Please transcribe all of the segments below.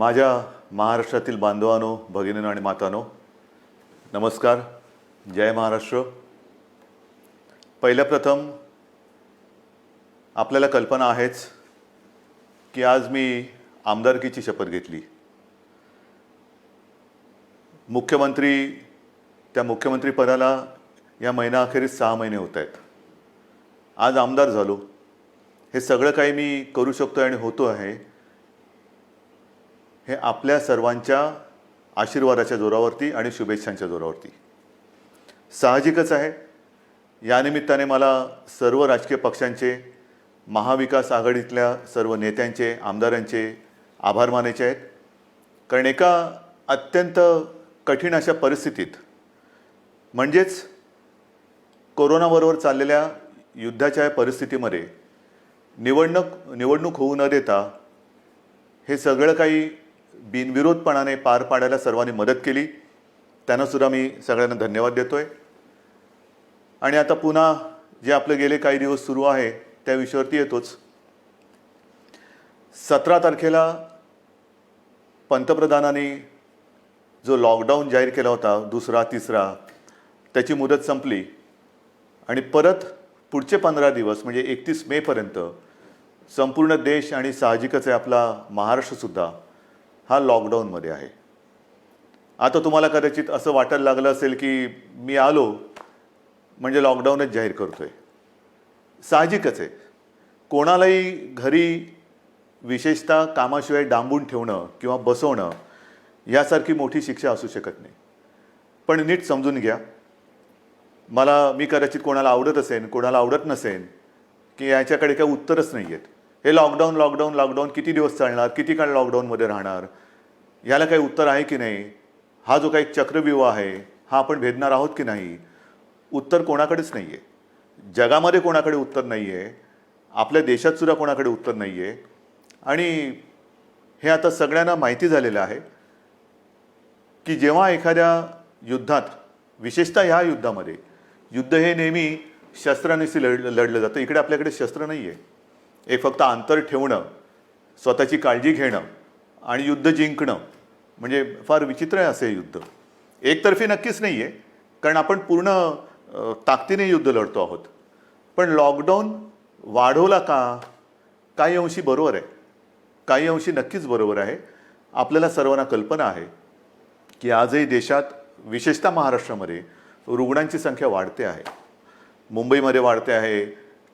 माझ्या महाराष्ट्रातील बांधवांनो, भगिनींनो आणि मातांनो, नमस्कार. जय महाराष्ट्र. पहिल्या प्रथम आपल्याला कल्पना आहेच की आज मी आमदारकीची शपथ घेतली. त्या मुख्यमंत्री पदाला या महिनाअखेरीस 6 महिने होत आहेत. आज आमदार झालो. हे सगळं काही मी करू शकतो आणि होतो आहे हे आपल्या सर्वांच्या आशीर्वादाच्या जोरावरती आणि शुभेच्छांच्या जोरावरती. साहजिकच आहे, या निमित्ताने मला सर्व राजकीय पक्षांचे, महाविकास आघाडीतल्या सर्व नेत्यांचे, आमदारांचे आभार मानायचे आहेत. कारण एका अत्यंत कठीण अशा परिस्थितीत, म्हणजेच कोरोनाबरोबर चाललेल्या युद्धाच्या या परिस्थितीमध्ये निवडणूक होऊ न देता हे सगळं काही बिनविरोधपणाने पार पाडायला सर्वांनी मदत केली. त्यांनासुद्धा मी सगळ्यांना धन्यवाद देतो आहे. आणि आता पुन्हा जे आपले गेले काही दिवस सुरू आहे त्या विषयावरती येतोच. 17 तारखेला पंतप्रधानांनी जो लॉकडाऊन जाहीर केला होता, दुसरा तिसरा, त्याची मुदत संपली आणि परत पुढचे 15 दिवस म्हणजे 31 मेपर्यंत संपूर्ण देश आणि साहजिकच आहे आपला महाराष्ट्रसुद्धा हा लॉकडाऊनमध्ये आहे. आता तुम्हाला कदाचित असं वाटायला लागलं असेल की मी आलो म्हणजे लॉकडाऊनच जाहीर करतोय. साहजिकच आहे, कोणालाही घरी विशेषतः कामाशिवाय डांबून ठेवणं किंवा बसवणं यासारखी मोठी शिक्षा असू शकत नाही. पण नीट समजून घ्या, मी कदाचित कोणाला आवडत असेल, कोणाला आवडत नसेल, की याच्याकडे काही उत्तरच नाही आहेत. हे लॉकडाऊन किती दिवस चालणार, किती काळ लॉकडाऊनमध्ये राहणार, याला काही उत्तर आहे की नाही, हा जो काही चक्रव्यूह आहे हा आपण भेदणार आहोत की नाही, उत्तर कोणाकडेच नाही आहे. जगामध्ये कोणाकडे उत्तर नाही आहे, आपल्या देशातसुद्धा कोणाकडे उत्तर नाही आहे. आणि हे आता सगळ्यांना माहिती झालेलं आहे की जेव्हा एखाद्या युद्धात, विशेषतः ह्या युद्धामध्ये, युद्ध हे नेहमी शस्त्रांनीच लढलं जातं. इकडे आपल्याकडे शस्त्र नाही आहे. एक फक्त अंतर ठेवणं, स्वतःची काळजी घेणं आणि युद्ध जिंकणं, म्हणजे फार विचित्र आहे असे युद्ध. एकतर्फी नक्कीच नाही आहे, कारण आपण पूर्ण ताकदीने युद्ध लढतो आहोत. पण लॉकडाऊन वाढवला का? काही अंशी बरोबर आहे, काही अंशी नक्कीच बरोबर आहे. आपल्याला सर्वांना कल्पना आहे की आजही देशात, विशेषतः महाराष्ट्रामध्ये रुग्णांची संख्या वाढते आहे. मुंबईमध्ये वाढते आहे,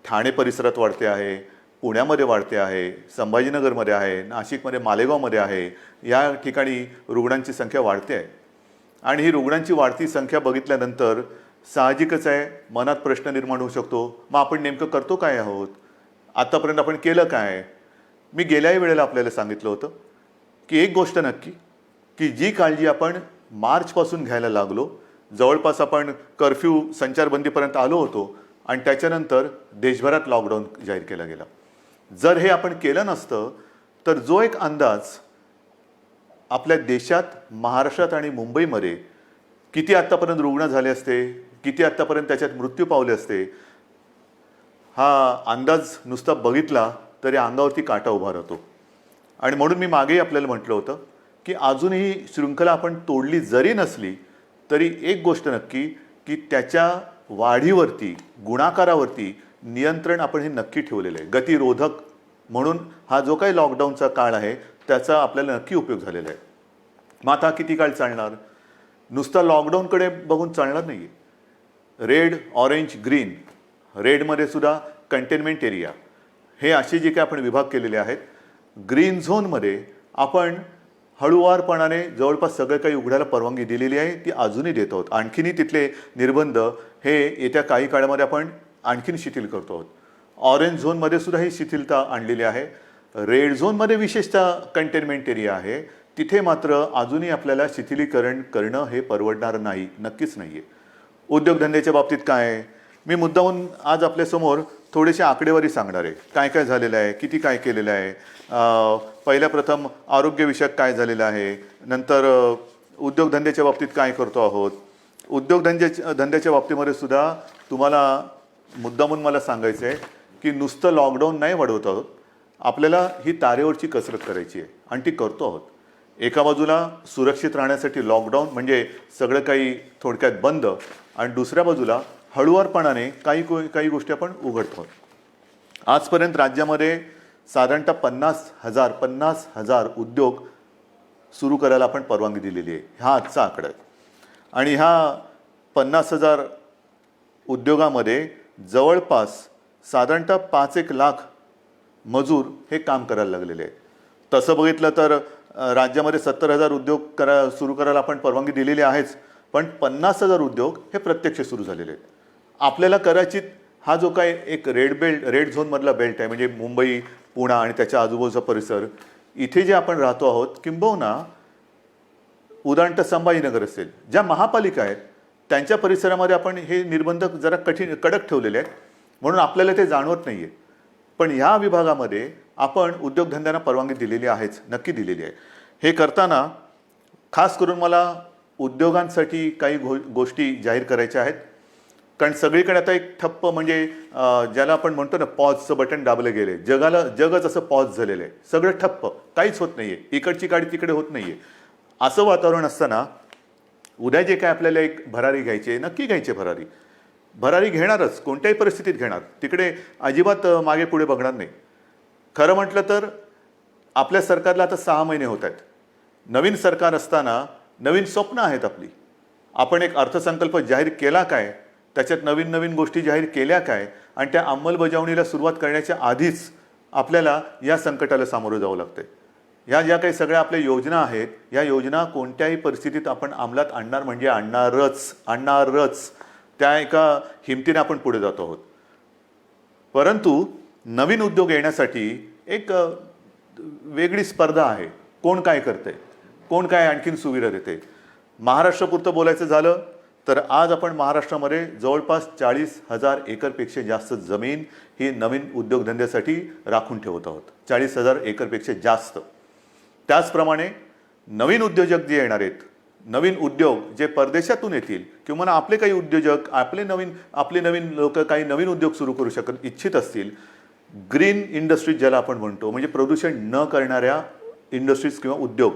ठाणे परिसरात वाढते आहे, पुण्यामध्ये वाढते आहे, संभाजीनगरमध्ये आहे, नाशिकमध्ये, मालेगावमध्ये आहे. या ठिकाणी रुग्णांची संख्या वाढते आहे. आणि ही रुग्णांची वाढती संख्या बघितल्यानंतर साहजिकच आहे मनात प्रश्न निर्माण होऊ शकतो, मग आपण नेमकं करतो काय आहोत, आत्तापर्यंत आपण केलं काय. मी गेल्याही वेळेला आपल्याला सांगितलं होतं की एक गोष्ट नक्की, की जी काळजी आपण मार्चपासून घ्यायला लागलो, जवळपास आपण कर्फ्यू, संचारबंदीपर्यंत आलो होतो आणि त्याच्यानंतर देशभरात लॉकडाऊन जाहीर केला गेला. जर हे आपण केलं नसतं तर जो एक अंदाज आपल्या देशात, महाराष्ट्रात आणि मुंबईमध्ये किती आत्तापर्यंत रुग्ण झाले असते, किती आत्तापर्यंत त्याच्यात मृत्यू पावले असते, हा अंदाज नुसता बघितला तरी अंगावरती काटा उभा राहतो. आणि म्हणून मी मागेही आपल्याला म्हटलं होतं की अजूनही शृंखला आपण तोडली जरी नसली तरी एक गोष्ट नक्की, की त्याच्या वाढीवरती, गुणाकारावरती नियंत्रण आपण हे नक्की ठेवलेलं आहे. गतिरोधक म्हणून हा जो काही लॉकडाऊनचा काळ आहे त्याचा आपल्याला नक्की उपयोग झालेला आहे. मग आता किती काळ चालणार? नुसता लॉकडाऊनकडे बघून चालणार नाही आहे. रेड, ऑरेंज, ग्रीन, रेडमध्ये सुद्धा कंटेनमेंट एरिया, हे असे जे काही आपण विभाग केलेले आहेत. ग्रीन झोनमध्ये आपण हळूवारपणाने जवळपास सगळं काही उघडायला परवानगी दिलेली आहे, ती अजूनही देत आहोत. आणखीनही तिथले निर्बंध हे येत्या काही काळामध्ये आपण आणखीन शिथिल करतो आहोत. ऑरेंज झोनमध्ये सुद्धा ही शिथिलता आणलेली आहे. रेड झोनमध्ये विशेषतः कंटेनमेंट एरिया आहे, तिथे मात्र अजूनही आपल्याला शिथिलीकरण करणं हे परवडणार नाही, नक्कीच नाही आहे. उद्योगधंद्याच्या बाबतीत काय आहे, मी मुद्दामून आज आपल्यासमोर थोडेसे आकडेवारी सांगणार आहे. काय काय झालेलं आहे, किती काय केलेलं आहे. पहिल्या प्रथम आरोग्यविषयक काय झालेलं आहे, नंतर उद्योगधंद्याच्या बाबतीत काय करतो आहोत. उद्योगधंद्याच्या बाबतीमध्ये सुद्धा तुम्हाला मुद्दामून मला सांगायचं आहे की नुसतं लॉकडाऊन नाही वाढवत आहोत, आपल्याला ही तारेवरची कसरत करायची आहे आणि ती करतो आहोत. एका बाजूला सुरक्षित राहण्यासाठी लॉकडाऊन म्हणजे सगळं काही थोडक्यात बंद, आणि दुसऱ्या बाजूला हळुवारपणाने काही गोष्टी आपण उघडतो. आजपर्यंत राज्यामध्ये साधारणतः 50,000 उद्योग सुरू करायला आपण परवानगी दिलेली आहे. हा आजचा आकडा आहे. आणि ह्या 50,000 उद्योगामध्ये जवळपास साधारणतः 5-1 लाख मजूर हे काम करायला लागलेले आहेत. तसं बघितलं तर राज्यामध्ये 70,000 उद्योग सुरू करायला आपण परवानगी दिलेली आहेच, पण 50,000 उद्योग हे प्रत्यक्ष सुरू झालेले आहेत. आपल्याला कदाचित हा जो काय एक रेड झोनमधला बेल्ट आहे, म्हणजे मुंबई, पुणा आणि त्याच्या आजूबाजूचा परिसर, इथे जे आपण राहतो आहोत, किंबहुना उदाहरणतः संभाजीनगर असेल, ज्या महापालिका आहेत त्यांच्या परिसरामध्ये आपण हे निर्बंध जरा कडक ठेवलेले आहेत, म्हणून आपल्याला ते जाणवत नाही आहे. पण ह्या विभागामध्ये आपण उद्योगधंद्यांना परवानगी दिलेली आहेच, नक्की दिलेली आहे. हे करताना खास करून मला उद्योगांसाठी काही गोष्टी जाहीर करायच्या आहेत. कारण सगळीकडे आता एक ठप्प, म्हणजे ज्याला आपण म्हणतो ना, पॉजचं बटन दाबलं गेले, जगच असं पॉज झालेलं आहे. सगळं ठप्प, काहीच होत नाही आहे, इकडची गाडी तिकडे होत नाही आहे. असं वातावरण असताना उद्या जे काय आपल्याला एक भरारी घ्यायची आहे, नक्की घ्यायची भरारी घेणारच, कोणत्याही परिस्थितीत घेणार. तिकडे अजिबात मागे पुढे बघणार नाही. खरं म्हटलं तर आपल्या सरकारला आता 6 महिने होत आहेत. नवीन सरकार असताना नवीन स्वप्न आहेत आपली. आपण एक अर्थसंकल्प जाहीर केला काय, त्याच्यात नवीन गोष्टी जाहीर केल्या काय, आणि त्या अंमलबजावणीला सुरुवात करण्याच्या आधीच आपल्याला या संकटाला सामोरं जावं लागतंय. ह्या ज्या काही सगळ्या आपल्या योजना आहेत, या योजना कोणत्याही परिस्थितीत आपण अंमलात आणणार म्हणजे आणणारच. त्या एका हिमतीने आपण पुढे जातो आहोत. परंतु नवीन उद्योग येण्यासाठी एक वेगळी स्पर्धा आहे. कोण काय करतंय, कोण काय आणखीन सुविधा देते. महाराष्ट्रापुरतं बोलायचं झालं तर आज आपण महाराष्ट्रामध्ये जवळपास 40,000 एकरपेक्षा जास्त जमीन ही नवीन उद्योगधंद्यासाठी राखून ठेवत आहोत. 40,000 एकरपेक्षा जास्त. त्याचप्रमाणे नवीन उद्योजक जे येणार आहेत, नवीन उद्योग जे परदेशातून येतील, किंवा आपले काही उद्योजक आपले नवीन लोक काही नवीन उद्योग सुरू करू इच्छित असतील, ग्रीन इंडस्ट्रीज ज्याला आपण म्हणतो, म्हणजे प्रदूषण न करणाऱ्या इंडस्ट्रीज किंवा उद्योग,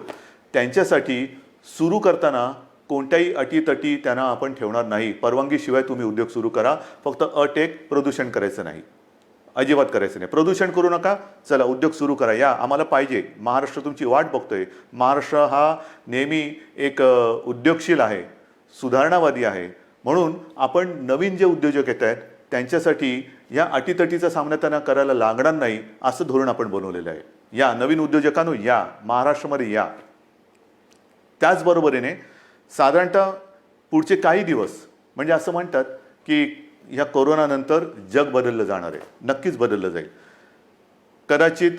त्यांच्यासाठी सुरू करताना कोणत्याही अटीतटी त्यांना आपण ठेवणार नाही. परवानगीशिवाय तुम्ही उद्योग सुरू करा, फक्त अट एक, प्रदूषण करायचं नाही, अजिबात करायचं नाही. प्रदूषण करू नका, चला उद्योग सुरू करा, या, आम्हाला पाहिजे. महाराष्ट्र तुमची वाट बघतोय. महाराष्ट्र हा नेहमी एक उद्योगशील आहे, सुधारणावादी आहे. म्हणून आपण नवीन जे उद्योजक येत आहेत त्यांच्यासाठी या अटीतटीचा सामना त्यांना करायला लागणार नाही, असं धोरण आपण बनवलेलं आहे. या नवीन उद्योजकांनो, या महाराष्ट्रामध्ये या. त्याचबरोबरीने साधारणतः पुढचे काही दिवस, म्हणजे असं म्हणतात की ह्या कोरोनानंतर जग बदललं जाणार आहे, नक्कीच बदललं जाईल. कदाचित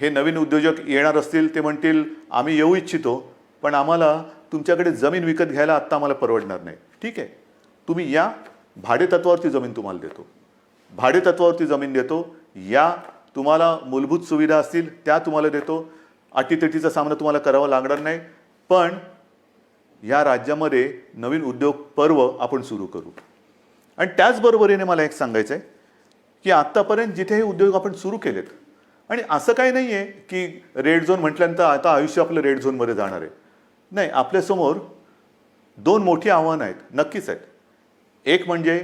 हे नवीन उद्योजक येणार असतील, ते म्हणतील आम्ही येऊ इच्छितो, पण आम्हाला तुमच्याकडे जमीन विकत घ्यायला आत्ता आम्हाला परवडणार नाही. ठीक आहे, तुम्ही या, भाडेतत्वावरती जमीन तुम्हाला देतो, भाडेतत्वावरती जमीन देतो, या, तुम्हाला मूलभूत सुविधा असतील त्या तुम्हाला देतो, अटीतटीचा सामना तुम्हाला करावा लागणार नाही. पण या राज्यामध्ये नवीन उद्योग पर्व आपण सुरू करू. आणि त्याचबरोबरीने मला एक सांगायचं आहे की आत्तापर्यंत जिथे हे उद्योग आपण सुरू केलेत, आणि असं काही नाही आहे की रेड झोन म्हटल्यानंतर आता आयुष्य आपलं रेड झोनमध्ये जाणार आहे. नाही, आपल्यासमोर 2 मोठी आव्हानं आहेत, नक्कीच आहेत. एक म्हणजे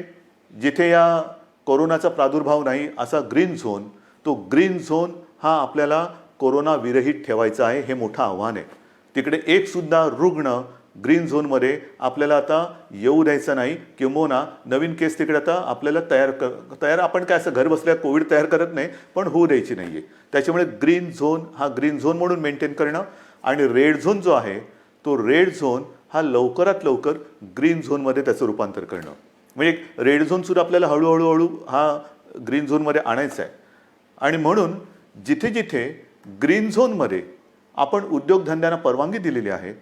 जिथे या कोरोनाचा प्रादुर्भाव नाही असा ग्रीन झोन, तो ग्रीन झोन हा आपल्याला कोरोना विरहित ठेवायचा आहे. हे मोठं आव्हान आहे. तिकडे एकसुद्धा रुग्ण ग्रीन झोनमध्ये आपल्याला आता येऊ द्यायचं नाही, किंबहुना नवीन केस तिकडे आता आपल्याला तयार आपण काय असं घर बसल्या कोविड तयार करत नाही, पण होऊ द्यायची नाही आहे. त्याच्यामुळे ग्रीन झोन हा ग्रीन झोन म्हणून मेंटेन करणं, आणि रेड झोन जो आहे तो रेड झोन हा लवकरात लवकर ग्रीन झोनमध्ये त्याचं रूपांतर करणं. म्हणजे रेड झोनसुद्धा आपल्याला हळूहळू हा ग्रीन झोनमध्ये आणायचा आहे. आणि म्हणून जिथे जिथे ग्रीन झोनमध्ये आपण उद्योगधंद्यांना परवानगी दिलेली आहे,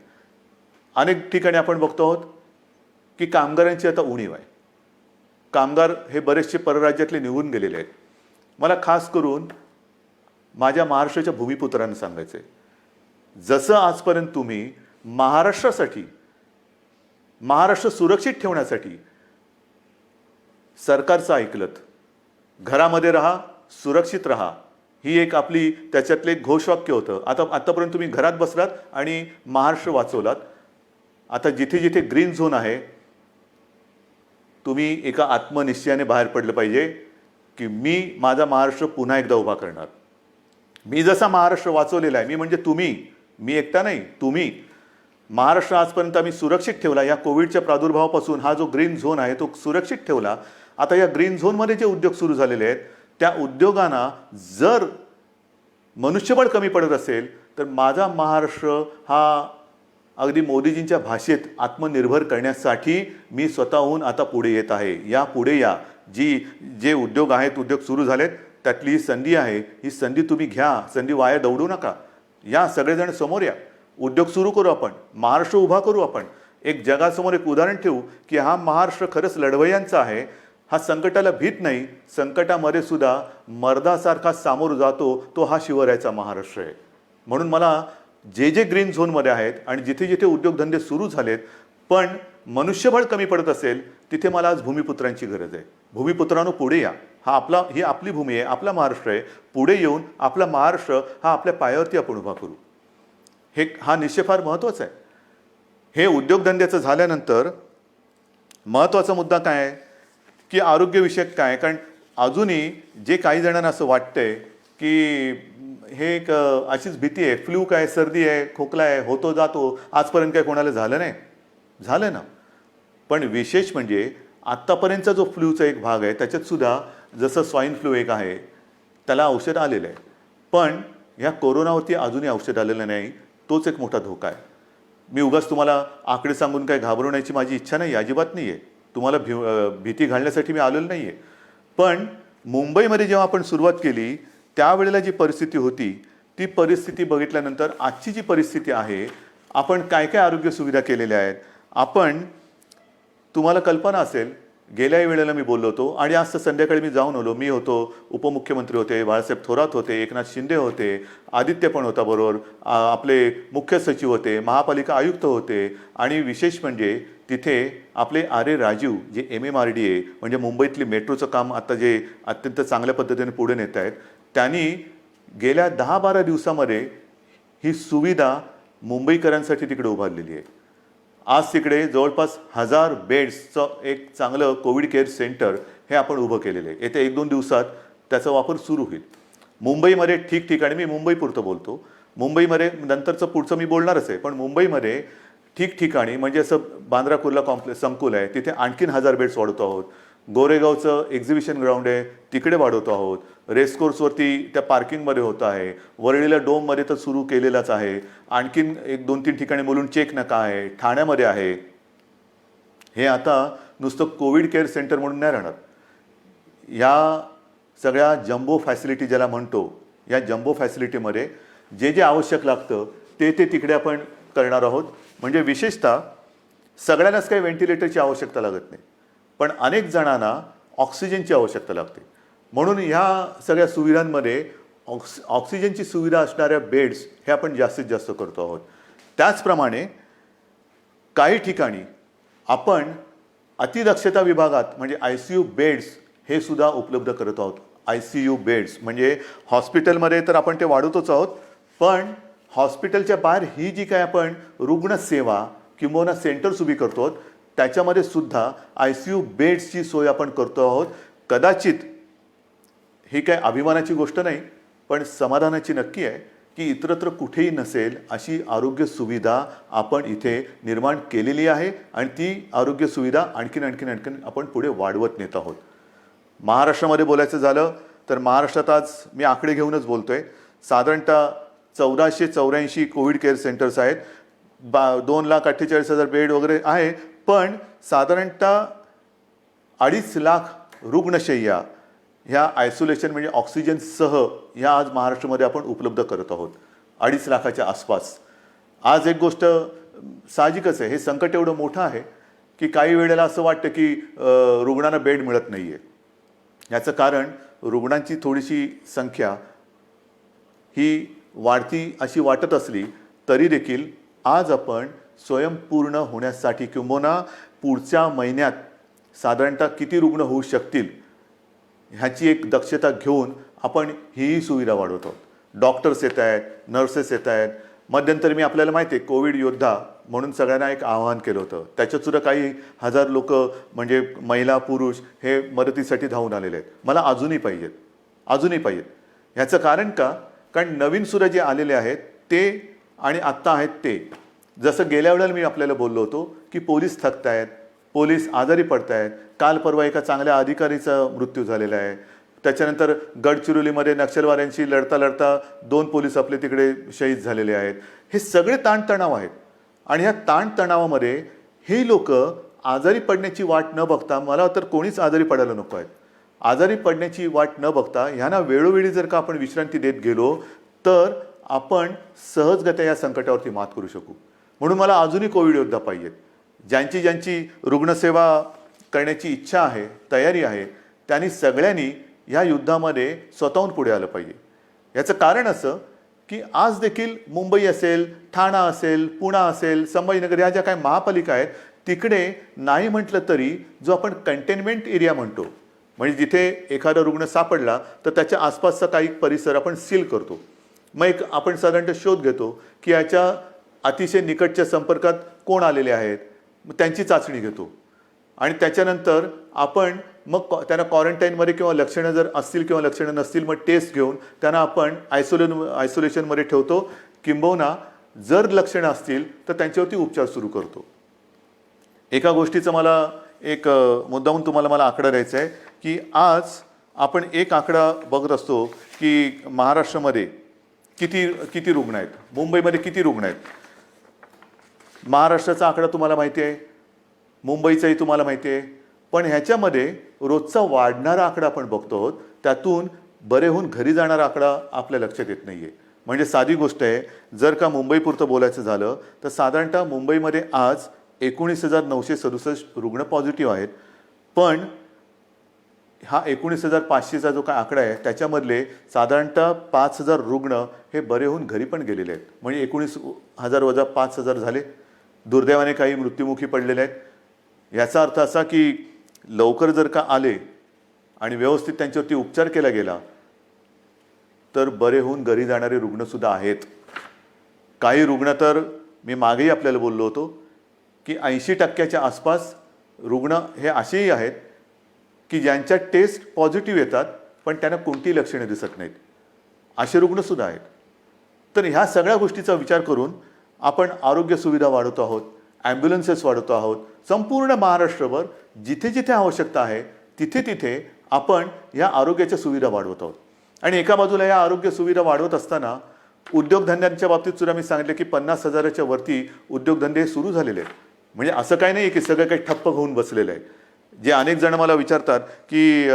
अनेक ठिकाणी आपण बघतो आहोत की कामगारांची आता उणीव आहे. कामगार हे बरेचसे परराज्यातले निघून गेलेले आहेत. मला खास करून माझ्या महाराष्ट्राच्या भूमिपुत्रांना सांगायचं आहे, जसं आजपर्यंत तुम्ही महाराष्ट्रासाठी, महाराष्ट्र सुरक्षित ठेवण्यासाठी सरकारचं ऐकलत, घरामध्ये राहा, सुरक्षित राहा, ही एक आपली त्याच्यातले एक घोषवाक्य होतं. आतापर्यंत तुम्ही घरात बसलात आणि महाराष्ट्र वाचवलात. आता जिथे जिथे ग्रीन झोन आहे, तुम्ही एका आत्मनिश्चयाने बाहेर पडलं पाहिजे की मी माझा महाराष्ट्र पुन्हा एकदा उभा करणार. मी जसा महाराष्ट्र वाचवलेला आहे, मी म्हणजे तुम्ही, मी एकटा नाही, तुम्ही. महाराष्ट्र आजपर्यंत आम्ही सुरक्षित ठेवला. या कोविडच्या प्रादुर्भावापासून हा जो ग्रीन झोन आहे तो सुरक्षित ठेवला. आता या ग्रीन झोनमध्ये जे उद्योग सुरू झालेले आहेत त्या उद्योगांना जर मनुष्यबळ कमी पडत असेल तर माझा महाराष्ट्र हा अगदी मोदीजींच्या भाषेत आत्मनिर्भर करण्यासाठी मी स्वतःहून आता पुढे येत आहे. या पुढे या. जे उद्योग आहेत, उद्योग सुरू झालेत, त्यातली ही संधी आहे. ही संधी तुम्ही घ्या. संधी वाया दौडू नका. या सगळेजण समोर या. उद्योग सुरू करू आपण. महाराष्ट्र उभा करू आपण. एक जगासमोर एक उदाहरण ठेवू की हा महाराष्ट्र खरंच लढवय्यांचा आहे. हा संकटाला भीत नाही. संकटामध्ये सुद्धा मर्दासारखा सामोर जातो. तो हा शिवरायाचा महाराष्ट्र आहे. म्हणून मला जे ग्रीन झोनमध्ये आहेत आणि जिथे जिथे उद्योगधंदे सुरू झालेत पण मनुष्यबळ कमी पडत असेल तिथे मला आज भूमिपुत्रांची गरज आहे. भूमिपुत्रांनो पुढे या. ही आपली भूमी आहे, आपला महाराष्ट्र आहे. पुढे येऊन आपला महाराष्ट्र हा आपल्या पायावरती आपण उभा करू. हा निश्चय फार महत्त्वाचा आहे. हे उद्योगधंद्याचं झाल्यानंतर महत्त्वाचा मुद्दा काय आहे की आरोग्यविषयक काय. कारण अजूनही जे काही जणांना असं वाटतंय की हे एक अशीच भीती आहे, फ्लू काय, सर्दी आहे, खोकला आहे, होतो जातो, आजपर्यंत काय कोणाला झालं नाही. झालं ना. पण विशेष म्हणजे आत्तापर्यंतचा जो फ्लूचा एक भाग आहे त्याच्यात सुद्धा जसं स्वाईन फ्लू एक आहे त्याला औषध आलेलं आहे. पण ह्या कोरोनावरती अजूनही औषध आलेलं नाही. तोच एक मोठा धोका आहे. मी उगाच तुम्हाला आकडे सांगून काय घाबरवण्याची माझी इच्छा नाही, अजिबात नाही आहे. तुम्हाला भीती घालण्यासाठी मी आलेलो नाही आहे. पण मुंबईमध्ये जेव्हा आपण सुरुवात केली त्यावेळेला जी परिस्थिती होती ती परिस्थिती बघितल्यानंतर आजची जी परिस्थिती आहे, आपण काय काय आरोग्य सुविधा केलेल्या आहेत. तुम्हाला कल्पना असेल, गेल्याही वेळेला मी बोललो होतो आणि आज तर संध्याकाळी मी जाऊन आलो. मी होतो, उपमुख्यमंत्री होते, बाळासाहेब थोरात होते, एकनाथ शिंदे होते, आदित्य पण होता बरोबर, आपले मुख्य सचिव होते, महापालिका आयुक्त होते आणि विशेष म्हणजे तिथे आपले आर ए राजीव जे MMRDA म्हणजे मुंबईतली मेट्रोचं काम आता जे अत्यंत चांगल्या पद्धतीने पुढे नेत आहेत, त्यांनी गेल्या 10-12 दिवसामध्ये ही सुविधा मुंबईकरांसाठी तिकडे उभारलेली आहे. आज तिकडे जवळपास 1000 बेड्सचं एक चांगलं कोविड केअर सेंटर हे आपण उभं केलेलं आहे. येत्या 1-2 दिवसात त्याचा वापर सुरू होईल. मुंबईमध्ये ठिकठिकाणी, मी मुंबईपुरतं बोलतो, मुंबईमध्ये नंतरचं पुढचं मी बोलणारच आहे, पण मुंबईमध्ये ठिकठिकाणी म्हणजे असं बांद्रा कुर्ला कॉम्प्लेक्स संकुल आहे, तिथे आणखीन 1000 बेड्स वाढवतो आहोत. गोरेगावचं एक्झिबिशन ग्राउंड आहे तिकडे वाढवतो आहोत. रेसकोर्सवरती त्या पार्किंगमध्ये होतं आहे. वरळीला डोममध्ये तर सुरू केलेलाच आहे. आणखीन 1-2-3 ठिकाणी बोलून चेक नका आहे, ठाण्यामध्ये आहे. हे आता नुसतं कोविड केअर सेंटर म्हणून नाही राहणार. या सगळ्या जम्बो फॅसिलिटी ज्याला म्हणतो, या जम्बो फॅसिलिटीमध्ये जे आवश्यक लागतं ते तिकडे आपण करणार आहोत. म्हणजे विशेषतः सगळ्यांनाच काही व्हेंटिलेटरची आवश्यकता लागत नाही, पण अनेक जणांना ऑक्सिजनची आवश्यकता लागते. म्हणून ह्या सगळ्या सुविधांमध्ये ऑक्सिजनची सुविधा असणाऱ्या बेड्स हे आपण जास्तीत जास्त करतो आहोत. त्याचप्रमाणे काही ठिकाणी आपण अतिदक्षता विभागात म्हणजे ICU बेड्स हे सुद्धा उपलब्ध करत आहोत. ICU बेड्स म्हणजे हॉस्पिटलमध्ये तर आपण ते वाढवतोच आहोत, पण हॉस्पिटलच्या बाहेर ही जी काय आपण रुग्णसेवा किंवा सेंटर्स उभी करतो त्याच्यामध्ये सुद्धा ICU बेड्सची सोय आपण करतो आहोत. कदाचित ही काय अभिमानाची गोष्ट नाही, पण समाधानाची नक्की आहे की इतरत्र कुठेही नसेल अशी आरोग्य सुविधा आपण इथे निर्माण केलेली आहे आणि ती आरोग्य सुविधा आणखीन आपण पुढे वाढवत नेत आहोत. महाराष्ट्रामध्ये बोलायचं झालं तर महाराष्ट्रात आज मी आकडे घेऊनच बोलतोय, साधारणतः 1484 कोविड केअर सेंटर्स आहेत. 2,48,000 बेड वगैरे आहे, पण साधारणतः 2.5 लाख रुग्णशय्या ह्या आयसोलेशन म्हणजे ऑक्सिजनसह ह्या आज महाराष्ट्रामध्ये आपण उपलब्ध करत आहोत. 2.5 लाखाच्या आसपास. आज एक गोष्ट साहजिकच आहे, हे संकट एवढं मोठं आहे की काही वेळेला असं वाटतं की रुग्णांना बेड मिळत नाही आहे. याचं कारण रुग्णांची थोडीशी संख्या ही वाढती अशी वाटत असली तरी देखील आज आपण स्वयंपूर्ण होण्यासाठी किंबहुना पुढच्या महिन्यात साधारणतः किती रुग्ण होऊ शकतील ह्याची एक दक्षता घेऊन आपण हीही सुविधा वाढवत आहोत. डॉक्टर्स येत आहेत, नर्सेस येत आहेत. मध्यंतरी मी आपल्याला माहिती आहे कोविड योद्धा म्हणून सगळ्यांना एक आवाहन केलं होतं. त्याच्यात सुद्धा काही हजार लोक म्हणजे महिला पुरुष हे मदतीसाठी धावून आलेले आहेत. मला अजूनही पाहिजेत. ह्याचं कारण का? कारण नवीन सुद्धा जे आलेले आहेत ते आणि आत्ता आहेत ते, जसं गेल्या वेळेला मी आपल्याला बोललो होतो की पोलीस थकत आहेत, पोलीस आजारी पडत आहेत. काल परवा एका चांगल्या अधिकारीचा मृत्यू झालेला आहे. त्याच्यानंतर गडचिरोलीमध्ये नक्षलवाद्यांशी लढता 2 पोलीस आपले तिकडे शहीद झालेले आहेत. हे सगळे ताणतणाव आहेत आणि ह्या ताणतणावामध्ये हे लोक आजारी पडण्याची वाट न बघता, मला तर कोणीच आजारी पडायला नको आहेत, आजारी पडण्याची वाट न बघता ह्यांना वेळोवेळी जर का आपण विश्रांती देत गेलो तर आपण सहजगत्या या संकटावरती मात करू शकू. म्हणून मला अजूनही कोविड योद्धा पाहिजेत. ज्यांची रुग्णसेवा करण्याची इच्छा आहे, तयारी आहे, त्यांनी सगळ्यांनी ह्या युद्धामध्ये स्वतःहून पुढे आलं पाहिजे. याचं कारण असं की आज देखील मुंबई असेल, ठाणा असेल, पुणा असेल, संभाजीनगर ह्या ज्या काही महापालिका आहेत तिकडे नाही म्हटलं तरी जो आपण कंटेनमेंट एरिया म्हणतो, म्हणजे जिथे एखादा रुग्ण सापडला तर त्याच्या आसपासचा काही परिसर आपण सील करतो. मग एक आपण साधारणतः शोध घेतो की याच्या अतिशय निकटच्या संपर्कात कोण आलेले आहेत, मग त्यांची चाचणी घेतो आणि त्याच्यानंतर आपण मग त्यांना क्वारंटाईनमध्ये किंवा लक्षणं जर असतील किंवा लक्षणं नसतील मग टेस्ट घेऊन त्यांना आपण आयसोलेशनमध्ये ठेवतो. किंबहुना जर लक्षणं असतील तर त्यांच्यावरती उपचार सुरू करतो. एका गोष्टीचं मला एक मुद्दाहून तुम्हाला मला आकडा द्यायचा आहे की आज आपण एक आकडा बघत असतो की महाराष्ट्रामध्ये किती रुग्ण आहेत, मुंबईमध्ये किती रुग्ण आहेत. महाराष्ट्राचा आकडा तुम्हाला माहिती आहे, मुंबईचाही तुम्हाला माहिती आहे, पण ह्याच्यामध्ये रोजचा वाढणारा आकडा आपण बघतो आहोत. त्यातून बरे होऊन घरी जाणारा आकडा आपल्या लक्षात येत नाही आहे. म्हणजे साधी गोष्ट आहे, जर का मुंबईपुरतं बोलायचं झालं तर साधारणतः मुंबईमध्ये आज 19,967 रुग्ण पॉझिटिव्ह आहेत. पण हा 19,500चा जो काय आकडा आहे त्याच्यामधले साधारणतः 5,000 रुग्ण हे बरे होऊन घरी पण गेलेले आहेत. म्हणजे 19,000 वजा 5,000 झाले. दुर्दैवाने काही मृत्युमुखी पडलेले आहेत. याचा अर्थ असा की लवकर जर का आले आणि व्यवस्थित त्यांच्यावरती उपचार केला गेला तर बरे होऊन घरी जाणारे रुग्णसुद्धा आहेत. काही रुग्ण तर मी मागेही आपल्याला बोललो होतो की 80% आसपास रुग्ण हे असेही आहेत की ज्यांच्या टेस्ट पॉझिटिव्ह येतात पण त्यांना कोणतीही लक्षणे दिसत नाहीत. असे रुग्णसुद्धा आहेत. तर ह्या सगळ्या गोष्टीचा विचार करून आपण आरोग्य सुविधा वाढवतो आहोत, ॲम्ब्युलन्सेस वाढवतो आहोत. संपूर्ण महाराष्ट्रभर जिथे जिथे आवश्यकता आहे तिथे तिथे आपण ह्या आरोग्याच्या सुविधा वाढवत आहोत. आणि एका बाजूला या आरोग्य सुविधा वाढवत असताना उद्योगधंद्यांच्या बाबतीत सुद्धा मी सांगितलं की 50,000च्या वरती उद्योगधंदे सुरू झालेले आहेत. म्हणजे असं काही नाही की सगळं काही ठप्प होऊन बसलेलं आहे. जे अनेक जण मला विचारतात की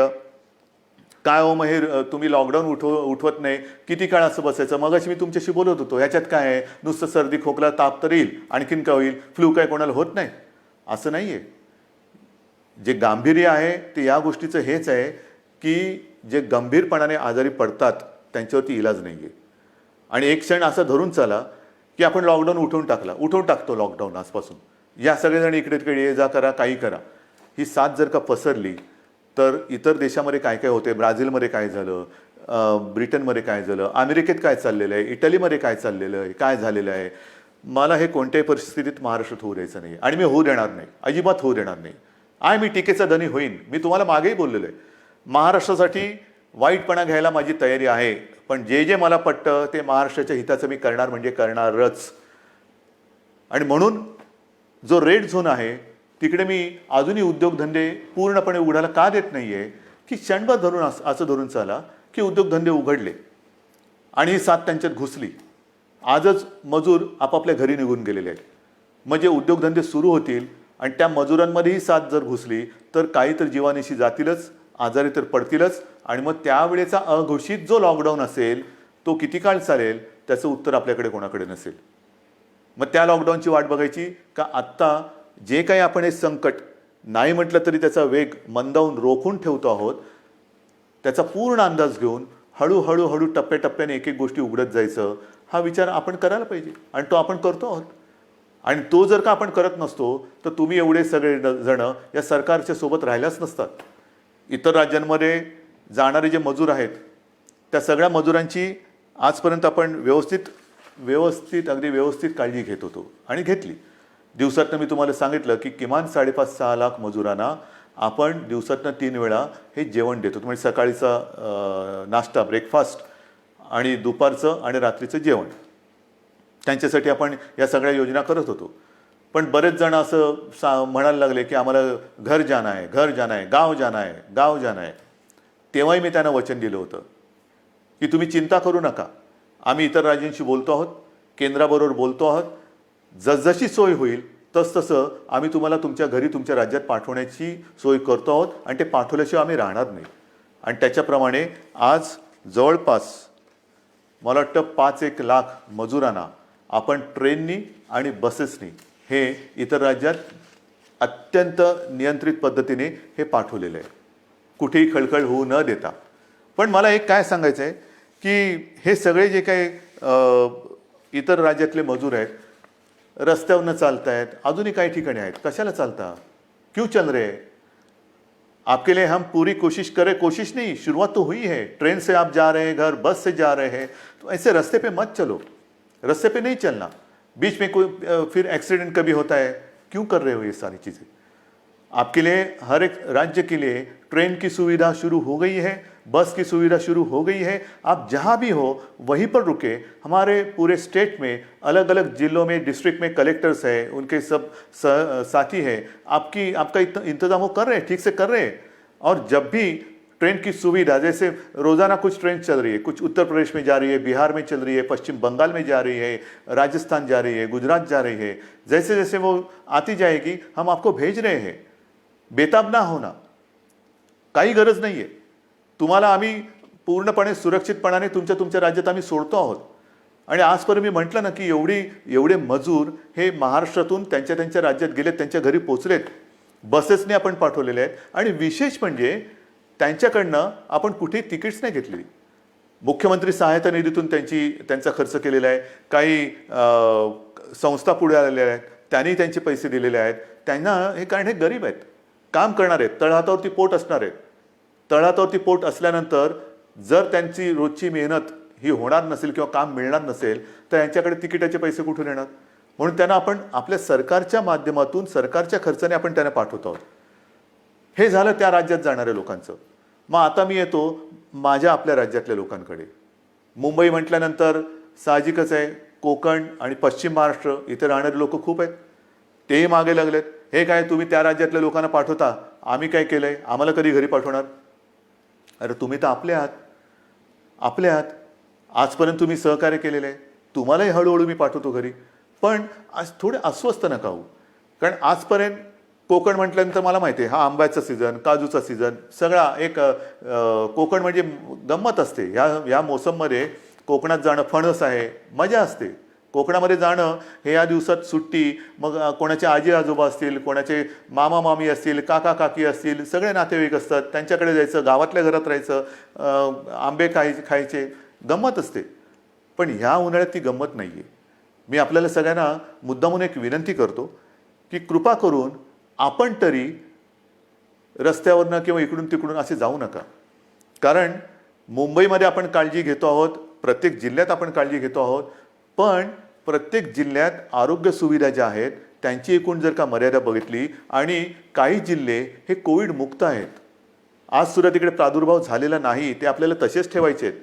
काय हो मग हे तुम्ही लॉकडाऊन उठवत नाही, किती काळ असं बसायचं. मगाशी मी तुमच्याशी बोलत होतो, ह्याच्यात काय आहे, नुसतं सर्दी खोकला ताप तर येईल, आणखीन काय होईल, फ्लू काय कोणाला होत नाही, असं नाही आहे. जे गांभीर्य आहे ते या गोष्टीचं हेच आहे की जे गंभीरपणाने आजारी पडतात त्यांच्यावरती इलाज नाही आहे. आणि एक क्षण असा धरून चाला की आपण लॉकडाऊन उठवून टाकतो लॉकडाऊन आजपासून. या सगळेजण इकडे तिकडे ये जा करा, काही करा. ही साथ जर का पसरली तर इतर देशामध्ये काय काय होते, ब्राझीलमध्ये काय झालं, ब्रिटनमध्ये काय झालं, अमेरिकेत काय चाललेलं आहे, इटलीमध्ये काय चाललेलं आहे, काय झालेलं आहे. मला हे कोणत्याही परिस्थितीत महाराष्ट्रात होऊ द्यायचं नाही आणि मी होऊ देणार नाही, अजिबात होऊ देणार नाही. मी टीकेचा धनी होईन. मी तुम्हाला मागेही बोललेलो आहे, महाराष्ट्रासाठी वाईटपणा घ्यायला माझी तयारी आहे, पण जे जे मला पटतं ते महाराष्ट्राच्या हिताचं मी करणार म्हणजे करणारच. आणि म्हणून जो रेड झोन आहे तिकडे मी अजूनही उद्योगधंदे पूर्णपणे उघडायला का देत नाही आहे की क्षणभर धरून असं धरून चाला की उद्योगधंदे उघडले आणि ही साथ त्यांच्यात घुसली. आजच मजूर आपापल्या घरी निघून गेलेले आहेत. म्हणजे उद्योगधंदे सुरू होतील आणि त्या मजुरांमध्येही साथ जर घुसली तर काही तर जीवानिशी जातीलच, आजारी तर पडतीलच. आणि मग त्यावेळेचा अघोषित जो लॉकडाऊन असेल तो किती काळ चालेल त्याचं उत्तर आपल्याकडे कोणाकडे नसेल. मग त्या लॉकडाऊनची वाट बघायची का आत्ता जे काही आपण हे संकट नाही म्हटलं तरी त्याचा वेग मंदावून रोखून ठेवतो आहोत, त्याचा पूर्ण अंदाज घेऊन हळूहळू टप्प्याटप्प्याने एक एक गोष्टी उघडत जायचं, हा विचार आपण करायला पाहिजे आणि तो आपण करतो आहोत. आणि तो जर का आपण करत नसतो तर तुम्ही एवढे सगळे जण या सरकारच्या सोबत राहिल्याच नसतात. इतर राज्यांमध्ये जाणारे जे मजूर आहेत त्या सगळ्या मजुरांची आजपर्यंत आपण अगदी व्यवस्थित काळजी घेत होतो आणि घेतली. दिवसातनं मी तुम्हाला सांगितलं की किमान 5.5-6 लाख मजुरांना आपण दिवसातनं 3 वेळा हे जेवण देतो. म्हणजे सकाळीचा नाश्ता ब्रेकफास्ट आणि दुपारचं आणि रात्रीचं जेवण, त्यांच्यासाठी आपण या सगळ्या योजना करत होतो. पण बरेच जण असं म्हणायला लागले की आम्हाला घर जाना आहे, गाव जाना आहे. तेव्हाही मी त्यांना वचन दिलं होतं की तुम्ही चिंता करू नका, आम्ही इतर राज्यांशी बोलतो आहोत, केंद्राबरोबर बोलतो आहोत. जसजशी सोय होईल तसतसं आम्ही तुम्हाला तुमच्या घरी तुमच्या राज्यात पाठवण्याची सोय करतो आहोत आणि ते पाठवल्याशिवाय आम्ही राहणार नाही. आणि त्याच्याप्रमाणे आज जवळपास मला वाटतं 5-1 लाख मजुरांना आपण ट्रेननी आणि बसेसनी हे इतर राज्यात अत्यंत नियंत्रित पद्धतीने हे पाठवलेलं आहे, कुठेही खळखळ होऊ न देता. पण मला एक काय सांगायचं आहे की हे सगळे जे काही इतर राज्यातले मजूर आहेत, रस्त्यावरनं चालत आहेत, अजूनही काही ठिकाणी आहेत. कशाला चालता? क्यों चल रहे? आपके लिए हम पूरी कोशिश नहीं, शुरुआत तो हुई है. ट्रेन से आप जा रहे हैं घर, बस से जा रहे हैं, तो ऐसे रास्ते पे मत चलो, रास्ते पे नहीं चलना. बीच में कोई फिर एक्सीडेंट कभी होता है, क्यों कर रहे हो ये सारी चीज़ें? आपके लिए हर एक राज्य के लिए ट्रेन की सुविधा शुरू हो गई है, बस की सुविधा शुरू हो गई है. आप जहाँ भी हो वहीं पर रुके. हमारे पूरे स्टेट में अलग अलग जिलों में डिस्ट्रिक्ट में कलेक्टर्स हैं, उनके सब साथी हैं, आपका इंतज़ाम वो कर रहे हैं, ठीक से कर रहे हैं. और जब भी ट्रेन की सुविधा, जैसे रोज़ाना कुछ ट्रेन चल रही है, कुछ उत्तर प्रदेश में जा रही है, बिहार में चल रही है, पश्चिम बंगाल में जा रही है, राजस्थान जा रही है, गुजरात जा रही है, जैसे जैसे वो आती जाएगी हम आपको भेज रहे हैं. बेताब ना होना, काही गरज नाही आहे. तुम्हाला आम्ही पूर्णपणे सुरक्षितपणाने तुमच्या राज्यात आम्ही सोडतो आहोत. आणि आजपर्यंत मी म्हटलं ना की एवढे मजूर हे महाराष्ट्रातून त्यांच्या राज्यात गेलेत, त्यांच्या घरी पोचलेत, बसेसने आपण पाठवलेले आहेत. आणि विशेष म्हणजे त्यांच्याकडनं आपण कुठेही तिकीट्स नाही घेतलेली. मुख्यमंत्री सहायता निधीतून त्यांचा खर्च केलेला आहे. काही संस्था पुढे आलेल्या आहेत, त्यांनी त्यांचे पैसे दिलेले आहेत. त्यांना हे, कारण हे गरीब आहेत, काम करणार आहेत, तळहातावरती पोट असणार आहेत. तळहातावरती पोट असल्यानंतर जर त्यांची रोजची मेहनत ही होणार नसेल किंवा काम मिळणार नसेल तर यांच्याकडे तिकिटाचे पैसे कुठून येणार? म्हणून त्यांना आपण आपल्या सरकारच्या माध्यमातून, सरकारच्या खर्चाने आपण त्यांना पाठवतो आहोत. हे झालं त्या राज्यात जाणाऱ्या लोकांचं. मग आता मी येतो आपल्या राज्यातल्या लोकांकडे. मुंबई म्हटल्यानंतर साहजिकच आहे, कोकण आणि पश्चिम महाराष्ट्र इथे राहणारे लोक खूप आहेत. तेही मागे लागलेत. हे काय तुम्ही त्या राज्यातल्या लोकांना पाठवता, आम्ही काय केलंय, आम्हाला कधी घरी पाठवणार? अरे तुम्ही तर आपले आहात. आजपर्यंत तुम्ही सहकार्य केलेलं आहे, तुम्हालाही हळूहळू मी पाठवतो घरी. पण आज थोडे अस्वस्थ नका होऊ. कारण आजपर्यंत कोकण म्हटल्यानंतर मला माहिती आहे, हा आंब्याचा सीझन, काजूचा सीझन, सगळा एक कोकण म्हणजे गंमत असते. ह्या मोसममध्ये कोकणात जाणं, फणस आहे, मजा असते. कोकणामध्ये जाणं हे या दिवसात सुट्टी, मग कोणाचे आजी आजोबा असतील, कोणाचे मामा मामी असतील, काका काकी असतील, सगळे नातेवाईक असतात, त्यांच्याकडे जायचं, गावातल्या घरात राहायचं, आंबे खायचे, गंमत असते. पण ह्या उन्हाळ्यात ती गंमत नाही आहे. मी आपल्याला सगळ्यांना मुद्दामून एक विनंती करतो की कृपा करून आपण तरी रस्त्यावरनं किंवा इकडून तिकडून असे जाऊ नका. कारण मुंबईमध्ये आपण काळजी घेतो आहोत, प्रत्येक जिल्ह्यात आपण काळजी घेतो आहोत, पण प्रत्येक जिल्ह्यात आरोग्य सुविधा ज्या आहेत त्यांची एकूण जर का मर्यादा बघितली, आणि काही जिल्हे हे कोविड मुक्त आहेत, आज सुद्धा तिकडे प्रादुर्भाव झालेला नाही, ते आपल्याला तसेच ठेवायचे आहेत.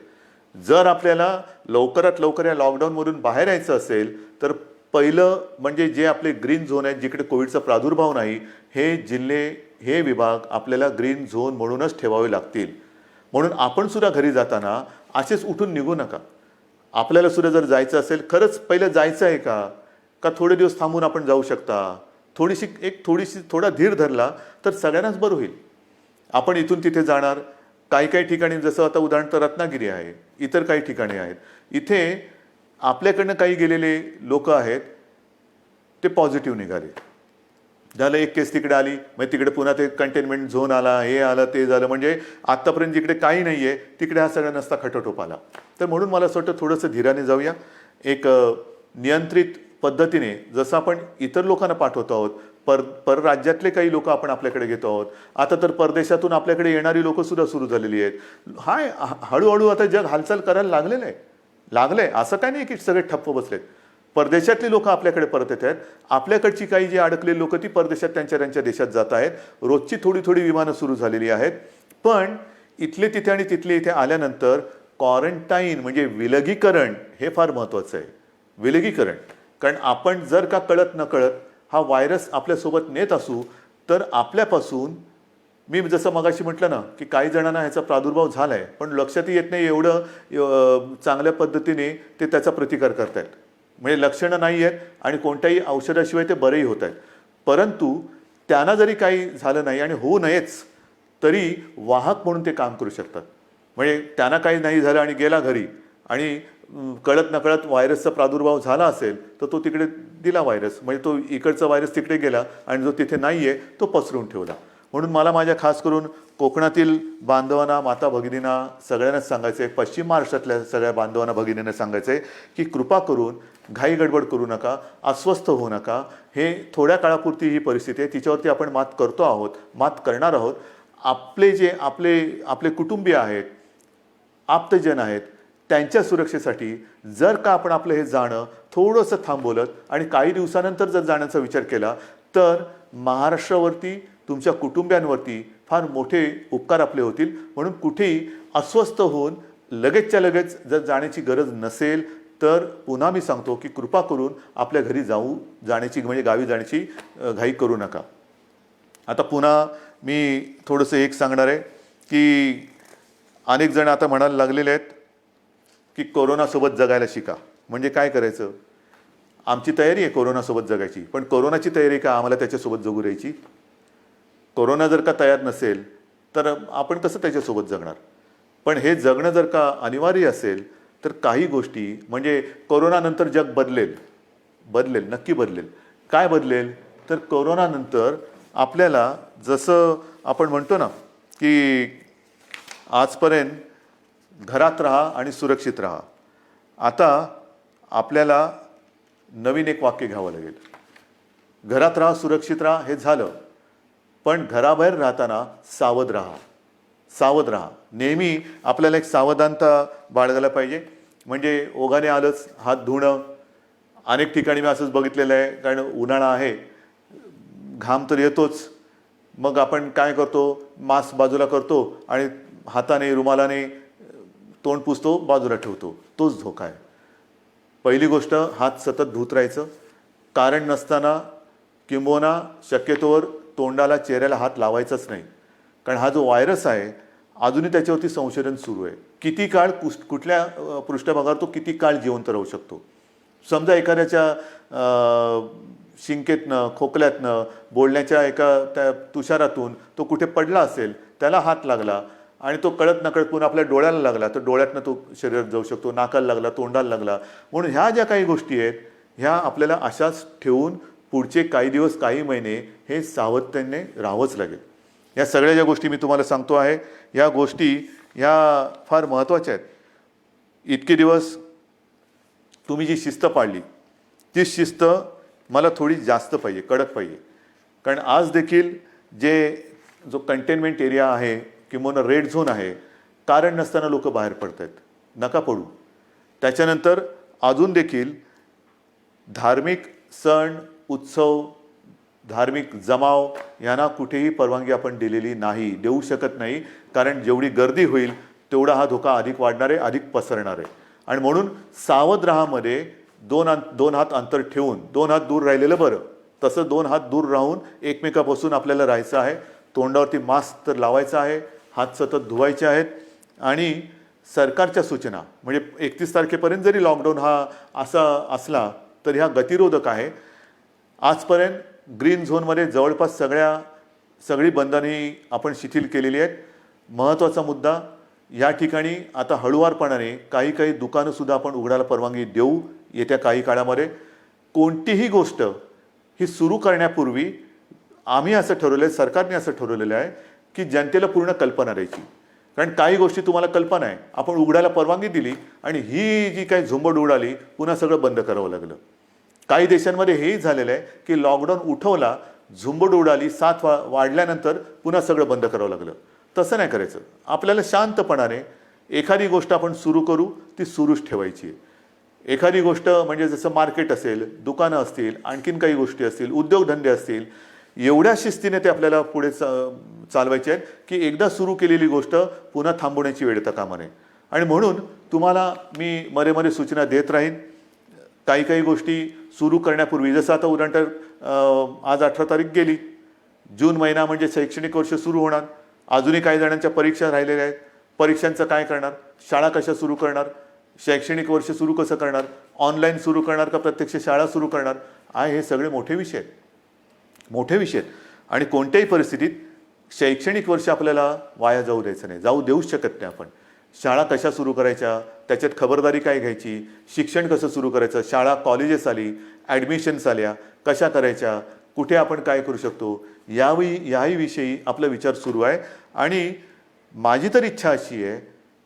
जर आपल्याला लवकरात लवकर या लॉकडाऊनमधून बाहेर यायचं असेल तर पहिलं म्हणजे जे आपले ग्रीन झोन आहेत, जिकडे कोविडचा प्रादुर्भाव नाही, हे जिल्हे, हे विभाग आपल्याला ग्रीन झोन म्हणूनच ठेवावे लागतील. म्हणून आपण सुद्धा घरी जाताना असेच उठून निघू नका. आपल्याला सुद्धा जर जायचं असेल, खरंच पहिलं जायचं आहे का थोडे दिवस थांबून आपण जाऊ शकता, थोडा धीर धरला तर सगळ्यांनाच बरं होईल. आपण इथून तिथे जाणार, काही ठिकाणी जसं आता उदाहरणार्थ रत्नागिरी आहे, इतर काही ठिकाणी आहेत, इथे आपल्याकडनं काही गेलेले लोक आहेत, ते पॉझिटिव्ह निघाले. झालं, एक केस तिकडे आली, मग तिकडे पुन्हा ते कंटेनमेंट झोन आला, हे आलं, ते झालं. म्हणजे आत्तापर्यंत जिकडे काही नाही आहे तिकडे हा सगळा नसता खटाटोप आला. तर म्हणून मला असं वाटतं थोडंसं धीराने जाऊया. एक नियंत्रित पद्धतीने जसं आपण इतर लोकांना पाठवतो आहोत परराज्यातले काही लोक आपण आपल्याकडे घेतो आहोत. आता तर परदेशातून आपल्याकडे येणारी लोक सुद्धा सुरू झालेली आहेत. हळूहळू आता जग हालचाल करायला लागलंय. असं काय नाही की सगळे ठप्प बसलेत. परदेशातली लोक आपल्याकडे परत येत आहेत. आपल्याकडची काही जी अडकलेली लोक ती परदेशात त्यांच्या देशात जात आहेत. रोजची थोडी विमानं सुरू झालेली आहेत. पण इथले तिथे आणि तिथले इथे आल्यानंतर क्वारंटाईन म्हणजे विलगीकरण हे फार महत्त्वाचं आहे. विलगीकरण, कारण आपण जर का कळत नकळत हा व्हायरस आपल्यासोबत नेत असू तर आपल्यापासून, मी जसं मगाशी म्हटलं ना की काही जणांना ह्याचा प्रादुर्भाव झाला आहे पण लक्षातही येत नाही एवढं चांगल्या पद्धतीने ते त्याचा प्रतिकार करतायत. म्हणजे लक्षणं नाही आहेत आणि कोणत्याही औषधाशिवाय ते बरेही होत आहेत. परंतु त्यांना जरी काही झालं नाही आणि होऊ नयेच तरी वाहक म्हणून ते काम करू शकतात. म्हणजे त्यांना काही नाही झालं आणि गेला घरी आणि कळत नकळत व्हायरसचा प्रादुर्भाव झाला असेल तर तो तिकडे दिला व्हायरस, म्हणजे तो इकडचा व्हायरस तिकडे गेला आणि जो तिथे नाही आहे तो पसरून ठेवला. म्हणून मला माझ्या खास करून कोकणातील बांधवांना, माता भगिनींना सगळ्यांनाच सांगायचं आहे, पश्चिम महाराष्ट्रातल्या सगळ्या बांधवांना भगिनींना सांगायचं आहे की कृपा करून घाई गडबड करू नका, अस्वस्थ होऊ नका. हे थोड्या काळापुरती ही परिस्थिती आहे, तिच्यावरती आपण मात करतो आहोत, मात करणार आहोत. आपले कुटुंबीय आहेत, आप्तजन आहेत, त्यांच्या सुरक्षेसाठी जर का आपण आपलं हे जाणं थोडंसं थांबवलं आणि काही दिवसानंतर जर जाण्याचा विचार केला तर महाराष्ट्रावरती, तुमच्या कुटुंबियांवरती फार मोठे उपकार आपले होतील. म्हणून कुठेही अस्वस्थ होऊन लगेचच्या लगेच जर जाण्याची गरज नसेल तर पुन्हा मी सांगतो की कृपा करून आपल्या घरी जाण्याची म्हणजे गावी जाण्याची घाई करू नका. आता पुन्हा मी थोडंसं एक सांगणार आहे की अनेक जण आता म्हणायला लागलेले आहेत की कोरोनासोबत जगायला शिका. म्हणजे काय करायचं? आमची तयारी आहे कोरोनासोबत जगायची, पण कोरोनाची तयारी का आम्हाला त्याच्यासोबत जगू द्यायची? कोरोना जर का तयार नसेल तर आपण कसं त्याच्यासोबत जगणार? पण हे जगणं जर का अनिवार्य असेल तर काही गोष्टी, म्हणजे कोरोनानंतर जग बदलेल, नक्की बदलेल. काय बदलेल? तर कोरोनानंतर आपल्याला जसं आपण म्हणतो ना की आजपर्यंत घरात राहा आणि सुरक्षित राहा, आता आपल्याला नवीन एक वाक्य घ्यावं लागेल. घरात राहा, सुरक्षित राहा हे झालं, पण घराबाहेर राहताना सावध राहा. नेहमी आपल्याला एक सावधानता बाळगायला पाहिजे. म्हणजे ओघाने आलंच हात धुणं. अनेक ठिकाणी मी असंच बघितलेलं आहे, कारण उन्हाळा आहे, घाम तर येतोच, मग आपण काय करतो, मास्क बाजूला करतो आणि हाताने रुमालाने तोंड पुसतो, बाजूला ठेवतो. तोच धोका आहे. पहिली गोष्ट, हात सतत धुत राहायचं. कारण नसताना किंबहुना शक्यतोवर तोंडाला, चेहऱ्याला हात लावायचाच नाही. कारण हा जो व्हायरस आहे अजूनही त्याच्यावरती संशोधन सुरू आहे. किती काळ कुठल्या पृष्ठभागावर तो किती काळ जिवंत राहू शकतो. समजा एखाद्याच्या शिंकेतनं, खोकल्यातनं, बोलण्याच्या एका त्या तुषारातून तो कुठे पडला असेल, त्याला हात लागला आणि तो कळत नकळत पुन्हा आपल्या डोळ्याला लागला तर डोळ्यातनं तो शरीरात जाऊ शकतो, नाकाला लागला, तोंडाला लागला. म्हणून ह्या ज्या काही गोष्टी आहेत ह्या आपल्याला अशाच ठेवून पुढचे काही दिवस, काही महिने हे सावधतेने राहावंच लागेल. या सगळ्या ज्या गोष्टी मी तुम्हाला सांगतो आहे, या गोष्टी ह्या फार महत्त्वाच्या आहेत. इतके दिवस तुम्ही जी शिस्त पाळली ती शिस्त मला थोडी जास्त पाहिजे, कडक पाहिजे. कारण आज देखील जो कंटेनमेंट एरिया आहे किंवा रेड झोन आहे, कारण नसताना लोक बाहेर पडत आहेत. नका पडू. त्याच्यानंतर अजून देखील धार्मिक सण, उत्सव, धार्मिक जमाव यांना कुठेही परवानगी आपण दिलेली नाही, देऊ शकत नाही. कारण जेवढी गर्दी होईल तेवढा हा धोका अधिक वाढणार आहे, अधिक पसरणार आहे. आणि म्हणून सावध राहामध्ये दोन हात अंतर ठेवून, 2 हात दूर राहिलेलं बरं. तसं 2 हात दूर राहून एकमेकापासून आपल्याला राहायचं आहे. तोंडावरती मास्क तर लावायचा आहे, हात सतत धुवायचे आहेत. आणि सरकारच्या सूचना, म्हणजे 31 तारखेपर्यंत जरी लॉकडाऊन हा असा असला तर ह्या गतिरोधक आहे. आजपर्यंत ग्रीन झोनमध्ये जवळपास सगळी बंधने आपण शिथिल केलेली आहेत. महत्त्वाचा मुद्दा, या ठिकाणी आता हळुवारपणाने काही दुकानंसुद्धा आपण उघडायला परवानगी देऊ येत्या काही काळामध्ये. कोणतीही गोष्ट ही सुरू करण्यापूर्वी आम्ही असं ठरवलं आहे, सरकारने असं ठरवलेलं आहे की जनतेला पूर्ण कल्पना द्यायची. कारण काही गोष्टी तुम्हाला कल्पना आहे, आपण उघडायला परवानगी दिली आणि ही जी काही झुंबड उडाली पुन्हा सगळं बंद करावं लागलं. काही देशांमध्ये हेही झालेलं आहे की लॉकडाऊन उठवला झुंबड उडाली, साथ वाढल्यानंतर पुन्हा सगळं बंद करावं लागलं. तसं नाही करायचं. आपल्याला शांतपणाने एखादी गोष्ट आपण सुरू करू, ती सुरूच ठेवायची. एखादी गोष्ट म्हणजे जसं मार्केट असेल, दुकानं असतील, आणखीन काही गोष्टी असतील, उद्योगधंदे असतील, एवढ्या शिस्तीने ते आपल्याला पुढे चालवायचे आहेत की एकदा सुरू केलेली गोष्ट पुन्हा थांबवण्याची वेळ येता कामा नये. आणि म्हणून तुम्हाला मी मध्ये सूचना देत राहीन. काही काही गोष्टी सुरू करण्यापूर्वी, जसं आता उदाहरणार्थ आज 18 तारीख गेली, जून महिना म्हणजे शैक्षणिक वर्ष सुरू होणार. अजूनही काही जणांच्या परीक्षा राहिलेल्या आहेत. परीक्षांचं काय करणार? शाळा कशा सुरू करणार? शैक्षणिक वर्ष सुरू कसं करणार? ऑनलाईन सुरू करणार का प्रत्यक्ष शाळा सुरू करणार? हे सगळे मोठे विषय आहेत, मोठे विषय आहेत. आणि कोणत्याही परिस्थितीत शैक्षणिक वर्ष आपल्याला वाया जाऊ द्यायचं नाही, जाऊ देऊच शकत नाही आपण. शाळा कशा सुरू करायच्या, त्याच्यात खबरदारी काय घ्यायची, शिक्षण कसं सुरू करायचं, शाळा कॉलेजेस आली, ॲडमिशन्स आल्या, कशा करायच्या, कुठे आपण काय करू शकतो, याही विषयी आपला विचार सुरू आहे. आणि माझी तर इच्छा अशी आहे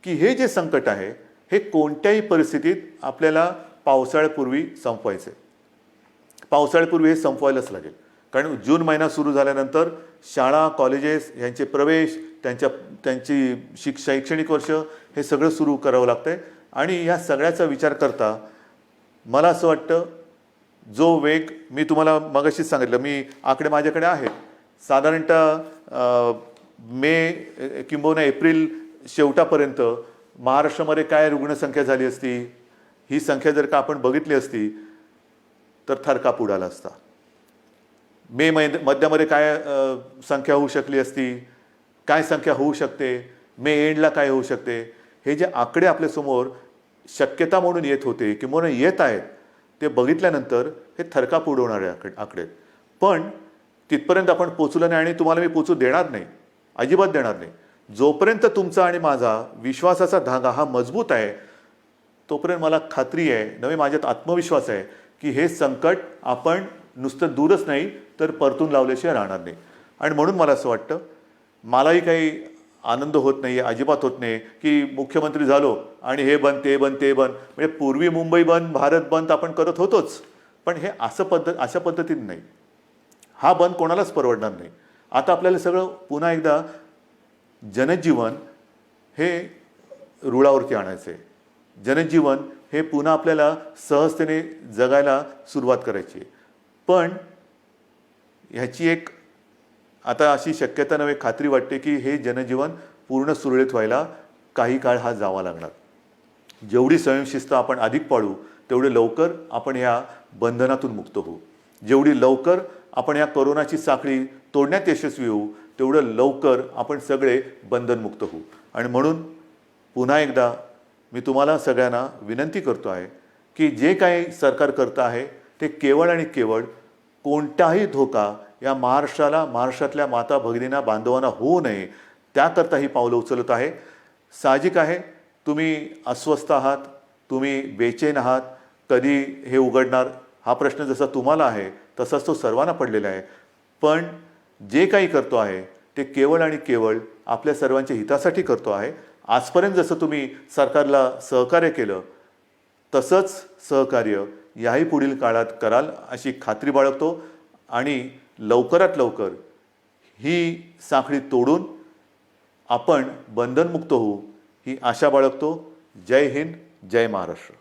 की हे जे संकट आहे हे कोणत्याही परिस्थितीत आपल्याला पावसाळ्यापूर्वी संपवायचं आहे. पावसाळ्यापूर्वी हे संपवायलाच लागेल. कारण जून महिना सुरू झाल्यानंतर शाळा कॉलेजेस यांचे प्रवेश, त्यांची शैक्षणिक वर्ष हे सगळं सुरू करावं लागतं आहे. आणि ह्या सगळ्याचा विचार करता मला असं वाटतं, जो वेग मी तुम्हाला मगाशीच सांगितलं, मी आकडे माझ्याकडे आहेत, साधारणतः मे किंबहुना एप्रिल शेवटापर्यंत महाराष्ट्रामध्ये काय रुग्णसंख्या झाली असती, ही संख्या जर का आपण बघितली असती तर थरकाप उडाला असता. मे मध्यामध्ये काय संख्या होऊ शकली असती, काय संख्या होऊ शकते, मे एंडला काय होऊ शकते, हे जे आकडे आपल्यासमोर शक्यता म्हणून येत होते किंवा येत आहेत, ते बघितल्यानंतर हे थरकाप उडवणारे आकडे. पण तिथपर्यंत आपण पोचलो नाही आणि तुम्हाला मी पोचू देणार नाही, अजिबात देणार नाही. जोपर्यंत तुमचा आणि माझा विश्वासाचा धागा हा मजबूत आहे, तोपर्यंत मला खात्री आहे, नवे माझ्यात आत्मविश्वास आहे की हे संकट आपण नुसतं दूरच नाही तर परतून लावल्याशिवाय राहणार नाही. आणि म्हणून मला असं वाटतं, मलाही काही आनंद होत नाही आहे, अजिबात होत नाही की मुख्यमंत्री झालो आणि हे बंद ते बंद ते बंद. म्हणजे पूर्वी मुंबई बंद, भारत बंद आपण करत होतोच, पण हे अशा पद्धतीने नाही. हा बंद कोणालाच परवडणार नाही. आता आपल्याला सगळं पुन्हा एकदा जनजीवन हे रुळावरती आणायचं आहे. जनजीवन हे पुन्हा आपल्याला सहजतेने जगायला सुरुवात करायची आहे. पण ह्याची एक आता अशी शक्यता नव्हे, खात्री वाटते की हे जनजीवन पूर्ण सुरळीत व्हायला काही काळ हा जावा लागणार. जेवढी स्वयंशिस्त आपण अधिक पाळू तेवढे लवकर आपण ह्या बंधनातून मुक्त होऊ. जेवढी लवकर आपण या कोरोनाची साखळी तोडण्यात यशस्वी होऊ तेवढं लवकर आपण सगळे बंधनमुक्त होऊ. आणि म्हणून पुन्हा एकदा मी तुम्हाला सगळ्यांना विनंती करतो आहे की जे काही सरकार करतं आहे ते केवळ आणि केवळ कोणताही धोका या महाराष्ट्राला, महाराष्ट्रातल्या माता भगिनींना, बांधवांना होऊ नये त्याकरता ही पावलं उचलत आहे. साहजिक आहे, तुम्ही अस्वस्थ आहात, तुम्ही बेचैन आहात, कधी हे उघडणार हा प्रश्न जसा तुम्हाला आहे तसाच तो सर्वांना पडलेला आहे. पण जे काही करतो आहे ते केवळ आणि केवळ आपल्या सर्वांच्या हितासाठी करतो आहे. आजपर्यंत जसं तुम्ही सरकारला सहकार्य केलं तसंच सहकार्य याही पुढील काळात कराल अशी खात्री बाळगतो. आणि लवकरात लवकर ही साखळी तोडून आपण बंधनमुक्त होऊ ही आशा बाळगतो. जय हिंद, जय महाराष्ट्र.